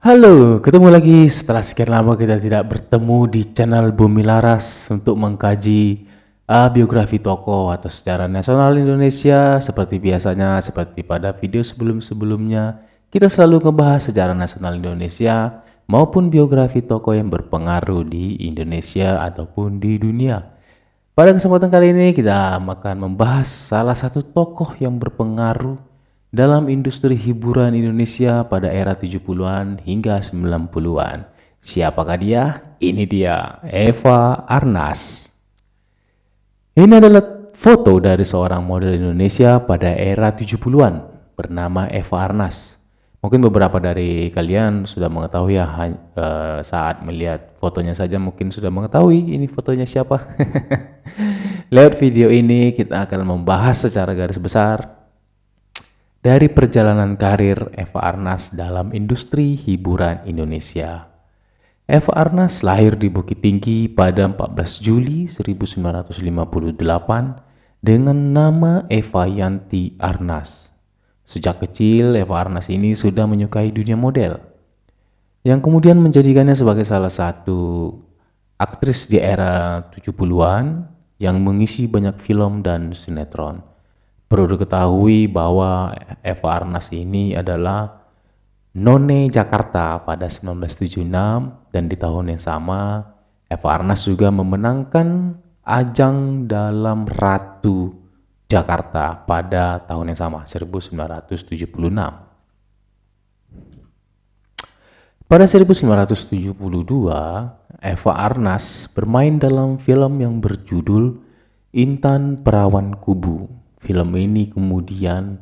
Halo, ketemu lagi setelah sekian lama kita tidak bertemu di channel Bumi Laras untuk mengkaji biografi tokoh atau sejarah nasional Indonesia. Seperti biasanya, seperti pada video sebelum-sebelumnya, kita selalu ngebahas sejarah nasional Indonesia maupun biografi tokoh yang berpengaruh di Indonesia ataupun di dunia. Pada kesempatan kali ini kita akan membahas salah satu tokoh yang berpengaruh dalam industri hiburan Indonesia pada era 70-an hingga 90-an. Siapakah dia? Ini dia, Eva Arnas. Ini adalah foto dari seorang model Indonesia pada era 70-an bernama Eva Arnas. Mungkin beberapa dari kalian sudah mengetahui ya, saat melihat fotonya saja mungkin sudah mengetahui ini fotonya siapa. Lewat video ini kita akan membahas secara garis besar dari perjalanan karir Eva Arnas dalam industri hiburan Indonesia. Eva Arnas lahir di Bukit Tinggi pada 14 Juli 1958 dengan nama Eva Yanti Arnas. Sejak kecil, Eva Arnas ini sudah menyukai dunia model, yang kemudian menjadikannya sebagai salah satu aktris di era 70-an yang mengisi banyak film dan sinetron. Perlu diketahui bahwa Eva Arnas ini adalah None Jakarta pada 1976, dan di tahun yang sama Eva Arnas juga memenangkan ajang dalam Ratu Jakarta pada tahun yang sama 1976. Pada 1972, Eva Arnas bermain dalam film yang berjudul Intan Perawan Kubu. Film ini kemudian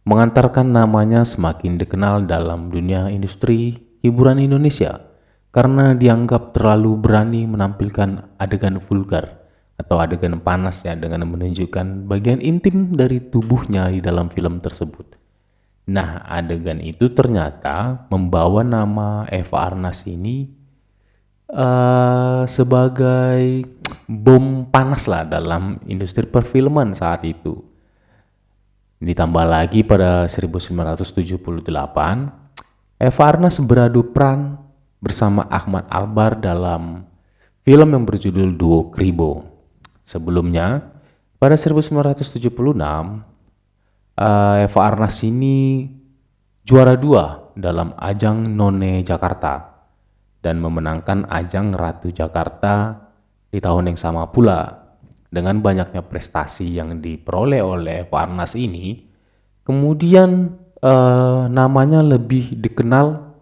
mengantarkan namanya semakin dikenal dalam dunia industri hiburan Indonesia karena dianggap terlalu berani menampilkan adegan vulgar atau adegan panas ya, dengan menunjukkan bagian intim dari tubuhnya di dalam film tersebut. Nah, adegan itu ternyata membawa nama Eva Arnas ini sebagai bom panas lah dalam industri perfilman saat itu. Ditambah lagi pada 1978, Eva Arnas beradu peran bersama Ahmad Albar dalam film yang berjudul Duo Kribo. Sebelumnya, pada 1976, Eva Arnas ini juara 2 dalam ajang None Jakarta dan memenangkan ajang Ratu Jakarta di tahun yang sama pula. Dengan banyaknya prestasi yang diperoleh oleh Eva Arnas ini, kemudian namanya lebih dikenal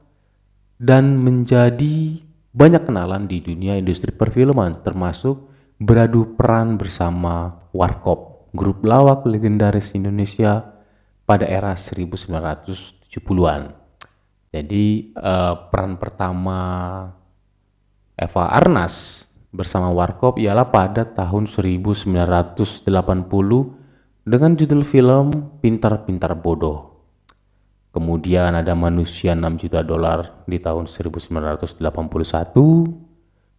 dan menjadi banyak kenalan di dunia industri perfilman, termasuk beradu peran bersama Warkop, grup lawak legendaris Indonesia pada era 1970-an. Jadi peran pertama Eva Arnas bersama Warkop ialah pada tahun 1980 dengan judul film Pintar-Pintar Bodoh. Kemudian ada Manusia 6 Juta Dolar di tahun 1981.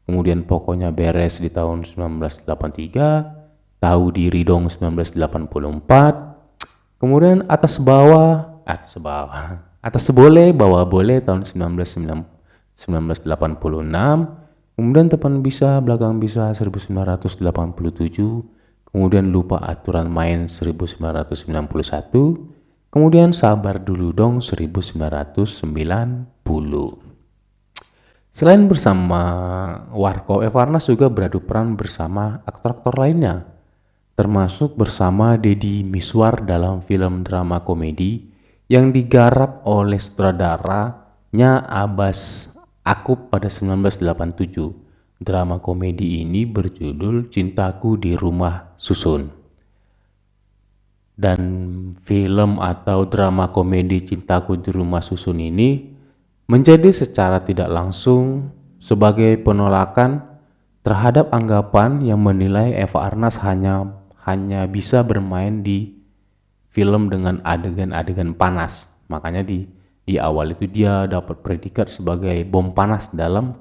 Kemudian Pokoknya Beres di tahun 1983. Tahu Diri Dong 1984. Kemudian Atas Boleh Bawa Boleh tahun 1986. Kemudian Tepan Bisa Belakang Bisa 1987. Kemudian Lupa Aturan Main 1991. Kemudian Sabar Dulu Dong 1990. Selain bersama Warkop, Eva Arnas juga beradu peran bersama aktor-aktor lainnya, termasuk bersama Deddy Miswar dalam film drama komedi yang digarap oleh sutradaranya Abbas Akub pada 1987. Drama komedi ini berjudul Cintaku di Rumah Susun. Dan film atau drama komedi Cintaku di Rumah Susun ini menjadi secara tidak langsung sebagai penolakan terhadap anggapan yang menilai Eva Arnas hanya bisa bermain di film dengan adegan-adegan panas. Makanya di awal itu dia dapat predikat sebagai bom panas. Dalam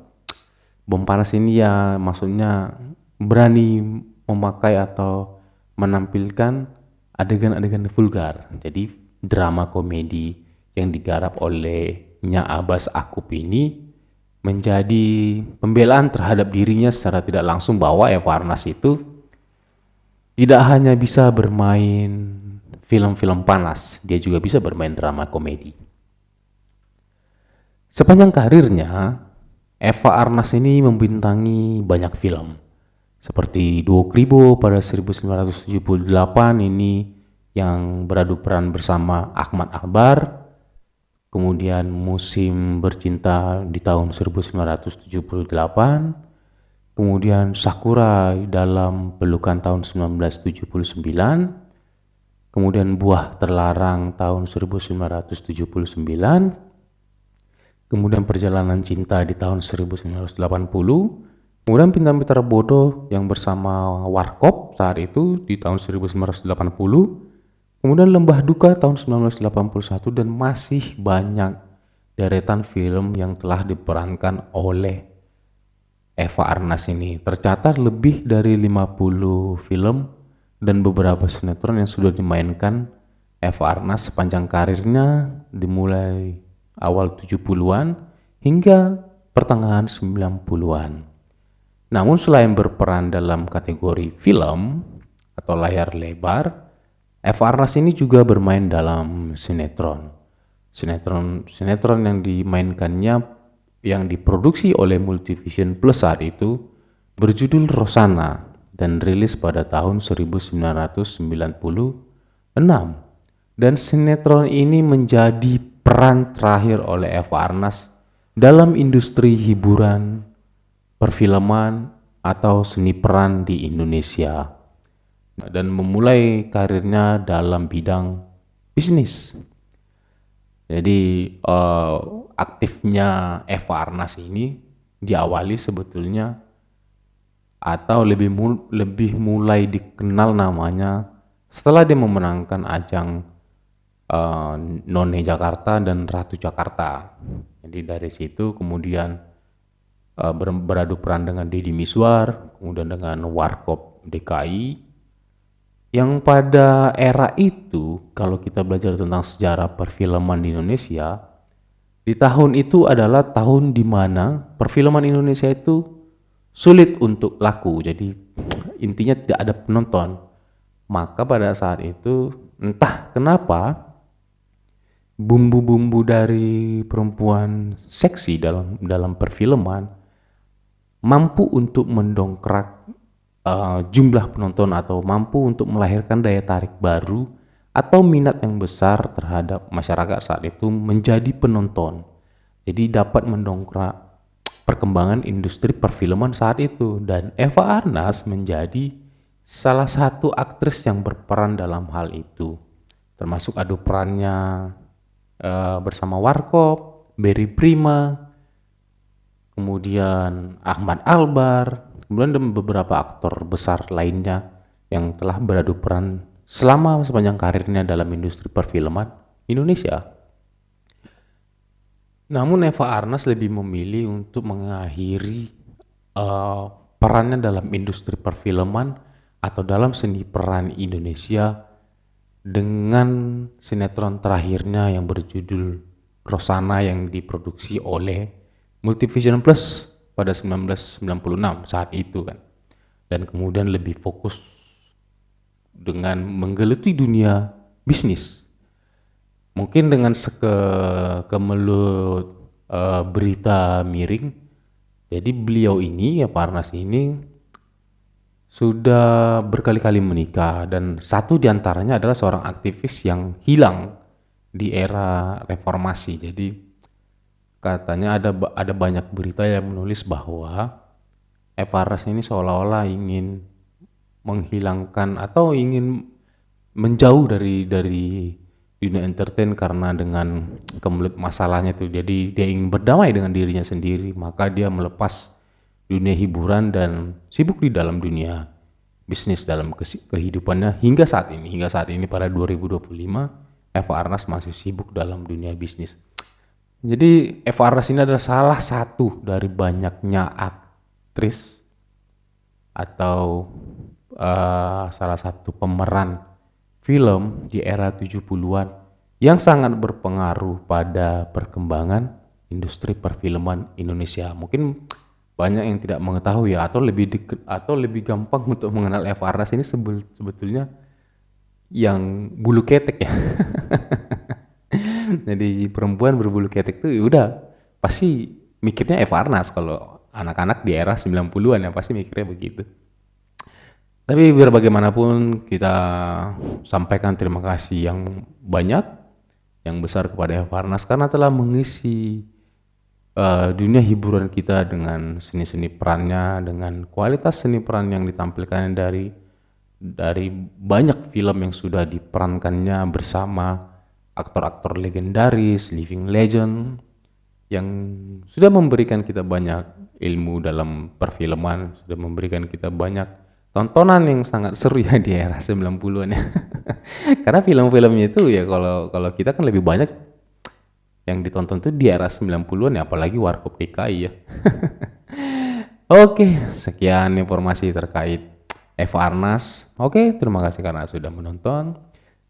bom panas ini ya maksudnya berani memakai atau menampilkan adegan-adegan vulgar. Jadi drama komedi yang digarap oleh Nya Abbas Akub ini menjadi pembelaan terhadap dirinya secara tidak langsung bahwa Eva Arnaz itu tidak hanya bisa bermain film-film panas, dia juga bisa bermain drama komedi. Sepanjang karirnya, Eva Arnaz ini membintangi banyak film. Seperti Duo Kribo pada 1978 ini yang beradu peran bersama Ahmad Albar. Kemudian Musim Bercinta di tahun 1978. Kemudian Sakura dalam Pelukan tahun 1979. Kemudian Buah Terlarang tahun 1979. Kemudian Perjalanan Cinta di tahun 1980. Kemudian Bintang Mitra Bodoh yang bersama Warkop saat itu di tahun 1980. Kemudian Lembah Duka tahun 1981 dan masih banyak deretan film yang telah diperankan oleh Eva Arnaz ini. Tercatat lebih dari 50 film dan beberapa sinetron yang sudah dimainkan Eva Arnaz sepanjang karirnya dimulai awal 70-an hingga pertengahan 90-an. Namun selain berperan dalam kategori film atau layar lebar, Eva Arnaz ini juga bermain dalam sinetron. Sinetron yang dimainkannya yang diproduksi oleh Multivision Plus saat itu berjudul Rosana dan rilis pada tahun 1996. Dan sinetron ini menjadi peran terakhir oleh Eva Arnaz dalam industri hiburan, perfilman, atau seni peran di Indonesia dan memulai karirnya dalam bidang bisnis. Jadi aktifnya Eva Arnaz ini diawali sebetulnya atau lebih mulai dikenal namanya setelah dia memenangkan ajang None Jakarta dan Ratu Jakarta. Jadi dari situ kemudian beradu peran dengan Deddy Mizwar, kemudian dengan Warkop DKI, yang pada era itu kalau kita belajar tentang sejarah perfilman di Indonesia, di tahun itu adalah tahun di mana perfilman Indonesia itu sulit untuk laku. Jadi intinya tidak ada penonton. Maka pada saat itu entah kenapa bumbu-bumbu dari perempuan seksi dalam perfilman mampu untuk mendongkrak jumlah penonton atau mampu untuk melahirkan daya tarik baru atau minat yang besar terhadap masyarakat saat itu menjadi penonton. Jadi dapat mendongkrak perkembangan industri perfilman saat itu, dan Eva Arnaz menjadi salah satu aktris yang berperan dalam hal itu, termasuk adu perannya bersama Warkop, Berry Prima, kemudian Ahmad Albar, kemudian dan beberapa aktor besar lainnya yang telah beradu peran selama sepanjang karirnya dalam industri perfilman Indonesia. Namun Eva Arnaz lebih memilih untuk mengakhiri perannya dalam industri perfilman atau dalam seni peran Indonesia dengan sinetron terakhirnya yang berjudul Rosana yang diproduksi oleh Multivision Plus pada 1996 saat itu kan. Dan kemudian lebih fokus dengan menggeluti dunia bisnis. Mungkin dengan kemelut berita miring. Jadi beliau ini, ya Pak Arnaz ini sudah berkali-kali menikah dan satu diantaranya adalah seorang aktivis yang hilang di era reformasi. Jadi katanya ada banyak berita yang menulis bahwa Eva Arnaz ini seolah-olah ingin menghilangkan atau ingin menjauh dari dunia entertain karena dengan kemelut masalahnya itu. Jadi dia ingin berdamai dengan dirinya sendiri, maka dia melepas dunia hiburan dan sibuk di dalam dunia bisnis dalam kehidupannya hingga saat ini pada 2025 Eva Arnaz masih sibuk dalam dunia bisnis. Jadi Eva Arnaz ini adalah salah satu dari banyaknya aktris atau salah satu pemeran film di era 70-an yang sangat berpengaruh pada perkembangan industri perfilman Indonesia. Mungkin banyak yang tidak mengetahui ya, atau lebih gampang untuk mengenal Eva Arnaz ini sebetulnya yang bulu ketek ya. Jadi perempuan berbulu ketek tuh ya udah pasti mikirnya Eva Arnaz, kalau anak-anak di era 90-an ya pasti mikirnya begitu. Tapi biar bagaimanapun kita sampaikan terima kasih yang banyak, yang besar kepada Eva Arnaz karena telah mengisi dunia hiburan kita dengan seni-seni perannya, dengan kualitas seni peran yang ditampilkan dari banyak film yang sudah diperankannya bersama aktor-aktor legendaris, living legend yang sudah memberikan kita banyak ilmu dalam perfilman, sudah memberikan kita banyak tontonan yang sangat seru ya di era 90-an ya. Karena film-filmnya itu ya kalau kita kan lebih banyak yang ditonton tuh di era 90-an ya, apalagi Warkop DKI ya. Oke, sekian informasi terkait Eva Arnaz. Oke, terima kasih karena sudah menonton.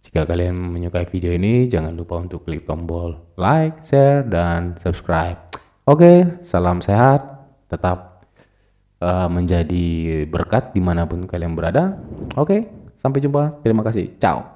Jika kalian menyukai video ini, jangan lupa untuk klik tombol like, share, dan subscribe. Oke, salam sehat, tetap menjadi berkat dimanapun kalian berada. Oke, sampai jumpa. Terima kasih. Ciao.